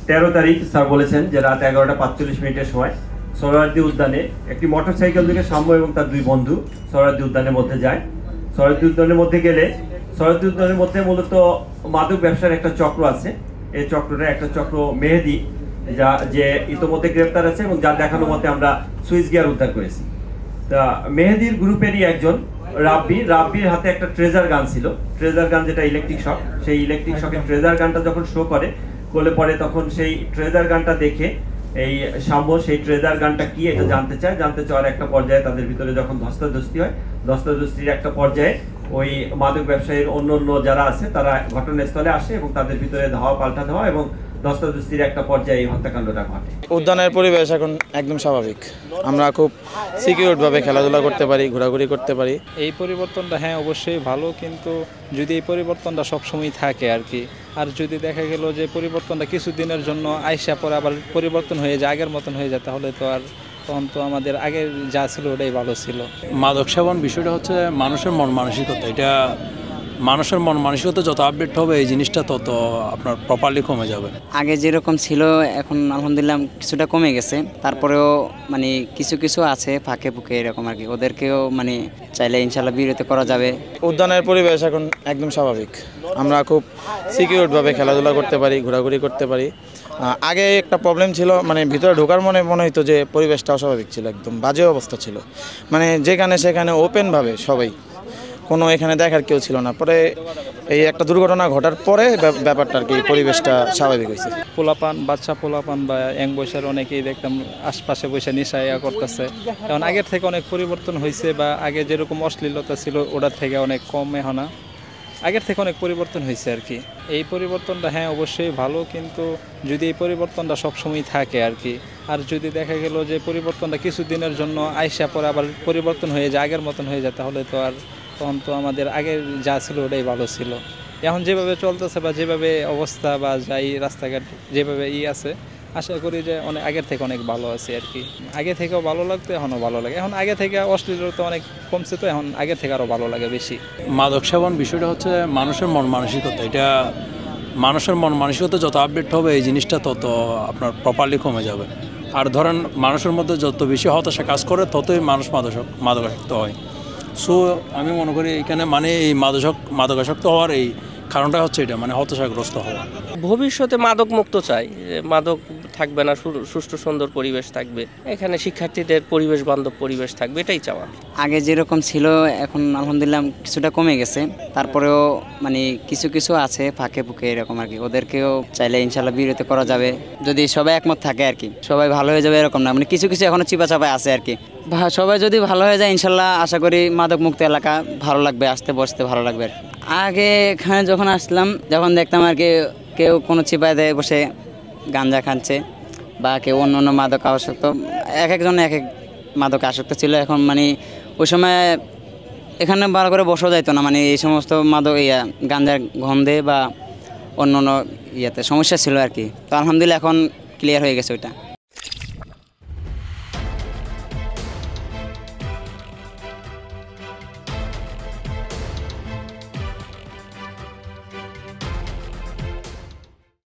13 তারিখ স্যার বলেছেন যে রাত 11:45 সময় সোহরাওয়ার্দী উদ্যানে একটি মোটরসাইকেল থেকে সাম্য এবং তার দুই বন্ধু সোহরাওয়ার্দী উদ্যানের মধ্যে যায়। সোহরাওয়ার্দী উদ্যানের মধ্যে গেলে সোহরাওয়ার্দী উদ্যানের মধ্যে মূলত মাদক ব্যবসার একটা চক্র আছে। এই চক্রটা একটা চক্র মেহেদি, যে ইতোমধ্যে গ্রেপ্তার আছে এবং যার দেখানো মতে আমরা সুইচ গিয়ার উদ্ধার করেছি। তা মেহেদির গ্রুপেরই একজন রাব্বির হাতে একটা ট্রেজার গান ছিল। ট্রেজার গান যেটা ইলেকট্রিক শক, সেই ইলেকট্রিক শকের ট্রেজার গানটা যখন শো করলে পরে তখন সেই ট্রেজার গানটা দেখে এই সাম্য সেই ট্রেজার গানটা কি এটা জানতে চাওয়ার একটা পর্যায়ে তাদের ভিতরে যখন ধস্তাধস্তি হয়, ধস্তাধস্তির একটা পর্যায়ে ওই মাদক ব্যবসায়ীর অন্য যারা আছে তারা ঘটনাস্থলে আসে এবং তাদের ভিতরে ধাওয়া পাল্টা ধাওয়া এবং ধস্তাধস্তির একটা পর্যায়ে হত্যাকাণ্ডটা ঘটে। উদ্যানের পরিবেশ এখন একদম স্বাভাবিক। আমরা খুব সিকিউরভাবে খেলাধুলা করতে পারি, ঘোরাঘুরি করতে পারি। এই পরিবর্তনটা হ্যাঁ অবশ্যই ভালো, কিন্তু যদি এই পরিবর্তনটা সবসময় থাকে আর কি, আর যদি দেখা গেল যে পরিবর্তনটা কিছুদিনের জন্য আইসা পরে আবার পরিবর্তন হয়ে যায়, আগের মতন হয়ে যায়, তাহলে তো আর তখন তো আমাদের আগের যা ছিল ওটাই ভালো ছিল। মাদক সেবন বিষয়টা হচ্ছে মানুষের মন মানসিকতা। এটা মানুষের মন মানসিকতা যত আপডেট হবে এই জিনিসটা তত আপনার প্রপারলি কমে যাবে। আগে যেরকম ছিল এখন আলহামদুলিল্লাহ কিছুটা কমে গেছে, তারপরেও মানে কিছু আছে ফাঁকে ফুঁকে এরকম আর কি, ওদেরকেও মানে চাইলে ইনশাল্লাহ বিরতি করা যাবে। উদ্যানের পরিবেশ এখন একদম স্বাভাবিক। আমরা খুব সিকিউরভাবে খেলাধুলা করতে পারি, ঘোরাঘুরি করতে পারি। আগে একটা প্রবলেম ছিল, মানে ভিতরে ঢোকার মনে হতো যে পরিবেশটা অস্বাভাবিক ছিল, একদম বাজে অবস্থা ছিল। মানে যেখানে সেখানে ওপেনভাবে সবাই, কোনো এখানে দেখার কেউ ছিল না। পরে এই একটা দুর্ঘটনা ঘটার পরে ব্যাপারটা আর কি পরিবেশটা স্বাভাবিক হয়েছে। বাচ্চা পোলাপান বা ইয়াং বয়সের অনেকেই দেখতাম আশপাশে বসে নেশা করতেছে। এখন আগের থেকে অনেক পরিবর্তন হয়েছে, বা আগে যেরকম অশ্লীলতা ছিল ওটার থেকে অনেক কম, এখন আগের থেকে অনেক পরিবর্তন হয়েছে আর কি। এই পরিবর্তনটা হ্যাঁ অবশ্যই ভালো, কিন্তু যদি এই পরিবর্তনটা সবসময় থাকে আর কি, আর যদি দেখা গেল যে পরিবর্তনটা কিছুদিনের জন্য আইসা পরে আবার পরিবর্তন হয়ে যায়, আগের মতন হয়ে যায়, তাহলে তো আর তখন তো আমাদের আগের যা ছিল ওটাই ভালো ছিল। এখন যেভাবে চলতেছে বা যেভাবে অবস্থা বা যাই রাস্তাঘাট যেভাবে আছে, আশা করি যে অনেক আগের থেকে অনেক ভালো আছে আর কি। আগে থেকেও ভালো লাগতো, এখনও ভালো লাগে। এখন আগে থেকে অশ্লীলতা অনেক কমছে, তো এখন আগের থেকে আরও ভালো লাগে বেশি। মাদক সেবন বিষয়টা হচ্ছে মানুষের মন মানসিকতা। এটা মানুষের মন মানসিকতা যত আপডেট হবে এই জিনিসটা তত আপনার প্রপারলি কমে যাবে। আর ধরেন মানুষের মধ্যে যত বেশি হতাশা কাজ করে ততই মানুষ মাদকাসক্ত হয়। সো আমি মনে করি এখানে মানে এই মাদকাসক্ত হওয়ার এই কারণটা হচ্ছে এটা, মানে হতাশাগ্রস্ত হওয়া। ভবিষ্যতে মাদক মুক্ত চাই, মাদক থাকবে না, সুষ্ঠু সুন্দর পরিবেশ থাকবে, এখানে শিক্ষার্থীদের পরিবেশ বান্ধব পরিবেশ থাকবে, এটাই চাওয়া। আগে যেরকম ছিল এখন আলহামদুলিল্লাহ কিছুটা কমে গেছে, তারপরেও মানে কিছু আছে ফাঁকে ফুঁকে এরকম আর কি, ওদেরকেও চাইলে ইনশাল্লাহ বিরতি করা যাবে যদি সবাই একমত থাকে আর কি। সবাই ভালো হয়ে যাবে এরকম না, মানে কিছু এখনো চিপাচাপায় আছে আর কি। সবাই যদি ভালো হয়ে যায় ইনশাল্লাহ আশা করি মাদক মুক্ত এলাকা ভালো লাগবে, আসতে বসতে ভালো লাগবে আর কি। আগে এখানে যখন আসলাম, যখন দেখতাম আর কি কেউ কোনো চিপায় দেয় বসে গাঞ্জা খাচ্ছে, বা কেউ অন্য মাদক আসক্ত, একজন এক মাদক আসক্ত ছিল। এখন মানে ওই সময় এখানে ভালো করে বসা যাইতো না, মানে এই সমস্ত মাদক গাঞ্জার গন্ধে বা অন্য ইয়েতে সমস্যা ছিল আর কি। তো আলহামদুলিল্লাহ এখন ক্লিয়ার হয়ে গেছে ওইটা।